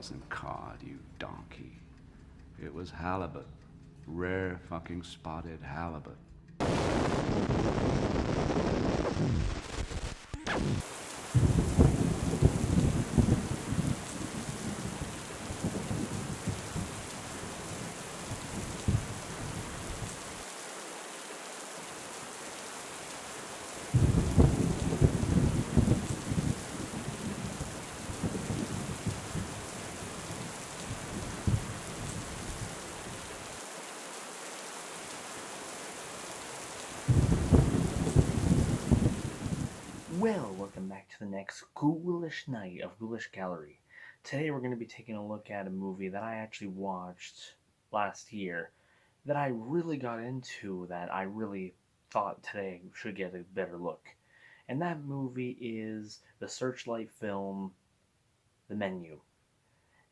wasn't cod, you donkey. It was halibut. Rare fucking spotted halibut. Well, welcome back to the next ghoulish night of Ghoulish Gallery. Today we're going to be taking a look at a movie that I actually watched last year that I really got into, that I really thought today should get a better look. And that movie is the Searchlight film, The Menu.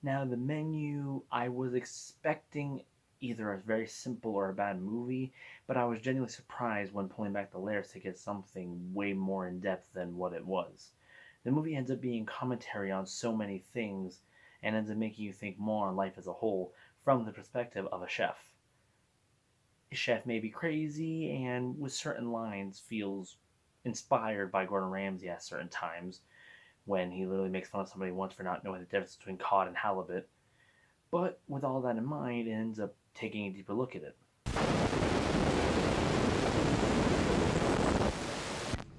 Now, The Menu, I was expecting either a very simple or a bad movie, but I was genuinely surprised when pulling back the layers to get something way more in depth than what it was. The movie ends up being commentary on so many things and ends up making you think more on life as a whole from the perspective of a chef. A chef may be crazy and with certain lines feels inspired by Gordon Ramsay at certain times, when he literally makes fun of somebody once for not knowing the difference between cod and halibut. But with all that in mind, it ends up taking a deeper look at it.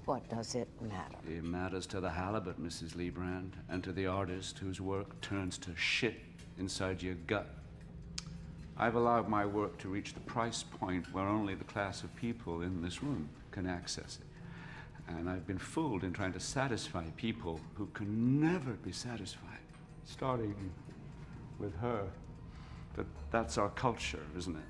What does it matter? It matters to the halibut, Mrs. Leebrand, and to the artist whose work turns to shit inside your gut. I've allowed my work to reach the price point where only the class of people in this room can access it. And I've been fooled in trying to satisfy people who can never be satisfied. Starting with her. But that's our culture, isn't it?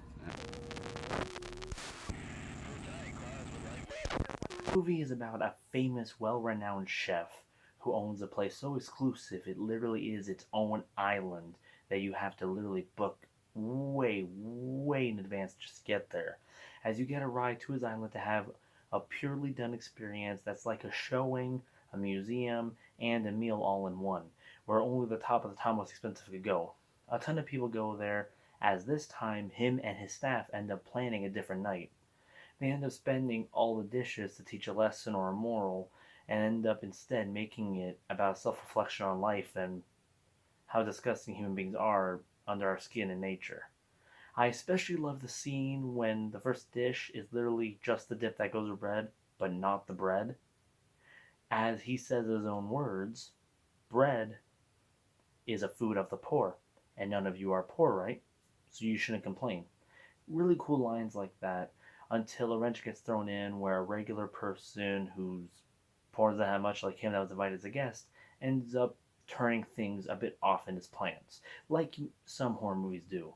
The movie is about a famous, well-renowned chef who owns a place so exclusive it literally is its own island that you have to literally book way, way in advance just to get there. As you get a ride to his island to have a purely done experience that's like a showing, a museum, and a meal all in one, where only the top of the top most expensive could go. A ton of people go there, as this time him and his staff end up planning a different night. They end up spending all the dishes to teach a lesson or a moral, and end up instead making it about self-reflection on life and how disgusting human beings are under our skin and nature. I especially love the scene when the first dish is literally just the dip that goes with bread, but not the bread. As he says his own words, bread is a food of the poor, and none of you are poor, right? So you shouldn't complain. Really cool lines like that, until a wrench gets thrown in where a regular person who's poor doesn't have much like him that was invited as a guest ends up turning things a bit off in his plans, like some horror movies do.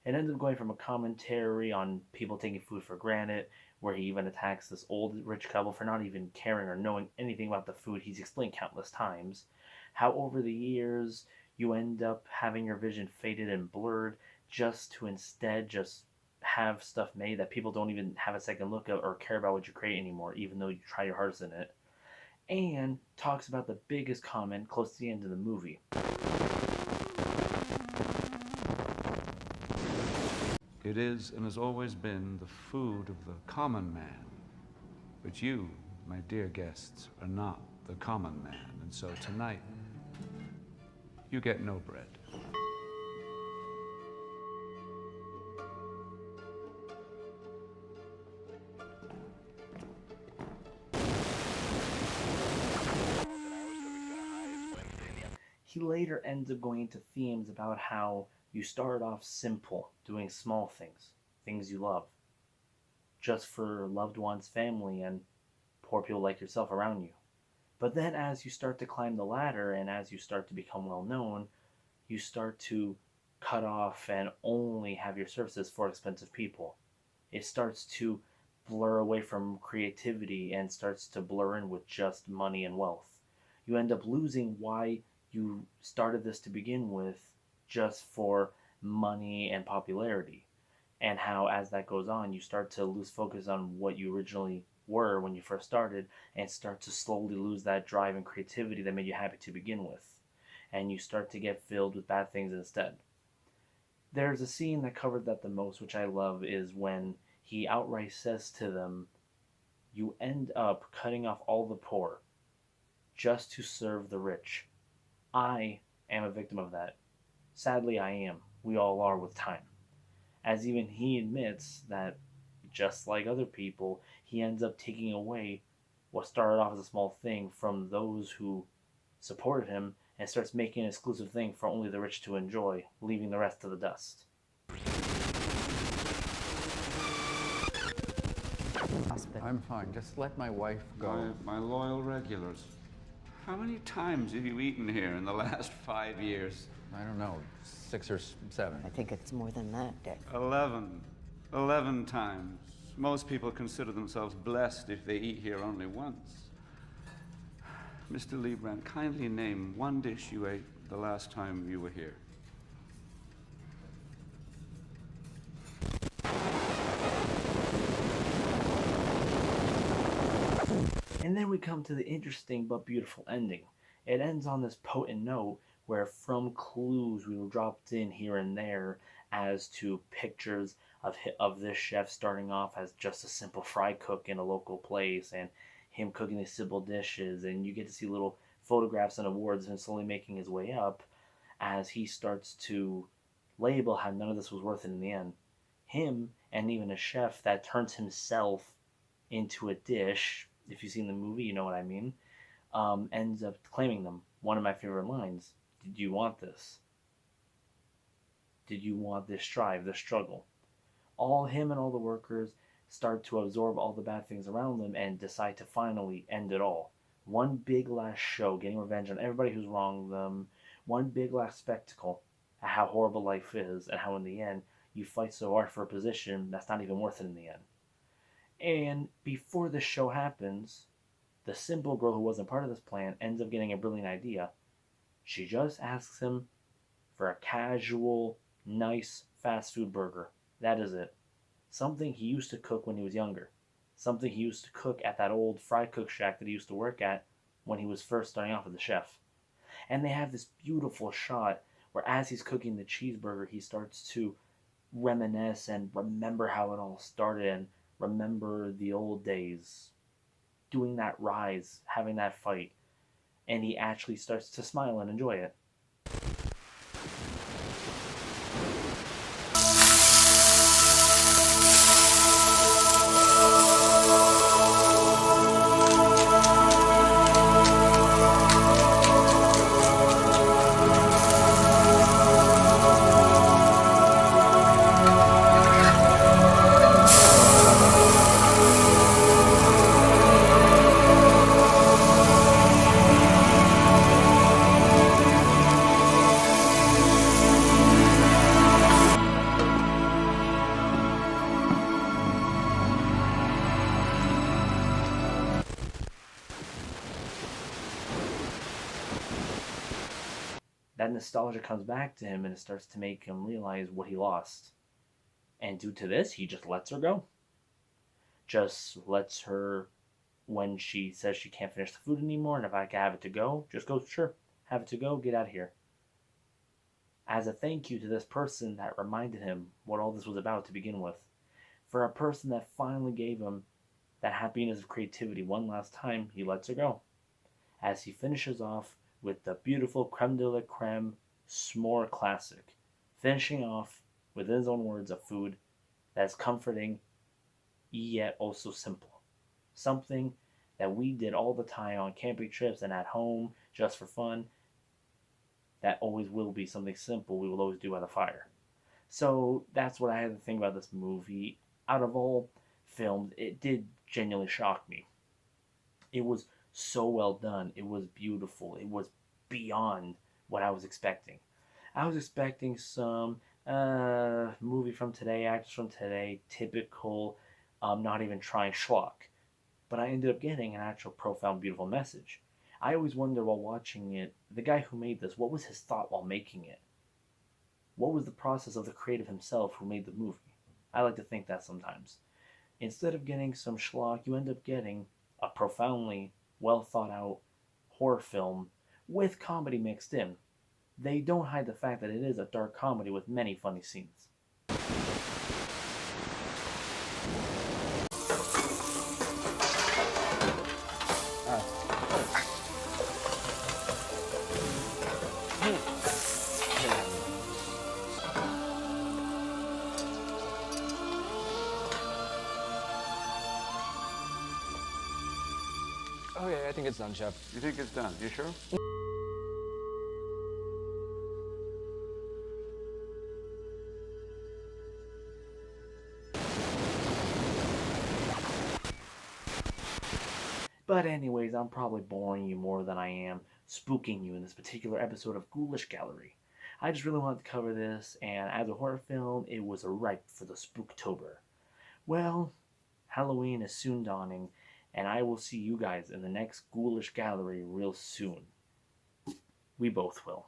It ends up going from a commentary on people taking food for granted, where he even attacks this old rich couple for not even caring or knowing anything about the food he's explained countless times. How over the years you end up having your vision faded and blurred just to instead just have stuff made that people don't even have a second look at or care about what you create anymore, even though you try your hardest in it. And talks about the biggest comment close to the end of the movie. It is and has always been the food of the common man. But you, my dear guests, are not the common man, and so tonight, you get no bread. He later ends up going into themes about how you start off simple, doing small things, things you love, just for loved ones, family, and poor people like yourself around you. But then as you start to climb the ladder and as you start to become well known, you start to cut off and only have your services for expensive people. It starts to blur away from creativity and starts to blur in with just money and wealth. You end up losing why you started this to begin with, just for money and popularity. And how, as that goes on, you start to lose focus on what you originally were when you first started and start to slowly lose that drive and creativity that made you happy to begin with. and you start to get filled with bad things instead. There's a scene that covered that the most, which I love, is when he outright says to them, "You end up cutting off all the poor just to serve the rich." I am a victim of that. Sadly, I am. We all are with time. As even he admits that, just like other people, he ends up taking away what started off as a small thing from those who supported him and starts making an exclusive thing for only the rich to enjoy, leaving the rest to the dust. I'm fine. Just let my wife go. My loyal regulars. How many times have you eaten here in the last 5 years? I don't know, 6 or 7. I think it's more than that, Dick. 11. 11 times. Most people consider themselves blessed if they eat here only once. Mr. Liebrand, kindly name one dish you ate the last time you were here. And then we come to the interesting but beautiful ending. It ends on this potent note where from clues we were dropped in here and there as to pictures of this chef starting off as just a simple fry cook in a local place and him cooking these simple dishes, and you get to see little photographs and awards and slowly making his way up as he starts to label how none of this was worth it in the end. Him, and even a chef that turns himself into a dish, if you've seen the movie, you know what I mean, ends up claiming them. One of my favorite lines: "Did you want this? Did you want this strive, this struggle?" All him and all the workers start to absorb all the bad things around them and decide to finally end it all. One big last show, getting revenge on everybody who's wronged them. One big last spectacle at how horrible life is and how in the end you fight so hard for a position that's not even worth it in the end. And before the show happens, the simple girl who wasn't part of this plan ends up getting a brilliant idea. She just asks him for a casual, nice fast food burger. That is it. Something he used to cook when he was younger. Something he used to cook at that old fry cook shack that he used to work at when he was first starting off as a chef. And they have this beautiful shot where as he's cooking the cheeseburger, he starts to reminisce and remember how it all started and remember the old days, doing that rise, having that fight, and he actually starts to smile and enjoy it. That nostalgia comes back to him and it starts to make him realize what he lost. And due to this, he just lets her go. Just lets her, when she says she can't finish the food anymore and if I can have it to go, just goes, "Sure, have it to go, get out of here." As a thank you to this person that reminded him what all this was about to begin with. For a person that finally gave him that happiness of creativity one last time, he lets her go. As he finishes off with the beautiful creme de la creme s'more classic, finishing off with his own words of food that is comforting yet also simple. Something that we did all the time on camping trips and at home just for fun, that always will be something simple we will always do by the fire. So that's what I had to think about this movie. Out of all films, it did genuinely shock me. It was so well done. It was beautiful. It was beyond what I was expecting. I was expecting some movie from today, actors from today, typical, not even trying schlock. But I ended up getting an actual profound, beautiful message. I always wonder while watching it, the guy who made this, what was his thought while making it? What was the process of the creative himself who made the movie? I like to think that sometimes. Instead of getting some schlock, you end up getting a profoundly well thought out horror film with comedy mixed in. they don't hide the fact that it is a dark comedy with many funny scenes. Okay, I think it's done, Chef. You think it's done? You sure? But anyways, I'm probably boring you more than I am spooking you in this particular episode of Ghoulish Gallery. I just really wanted to cover this, and as a horror film, it was ripe for the Spooktober. Well, Halloween is soon dawning, and I will see you guys in the next Ghoulish Gallery real soon. We both will.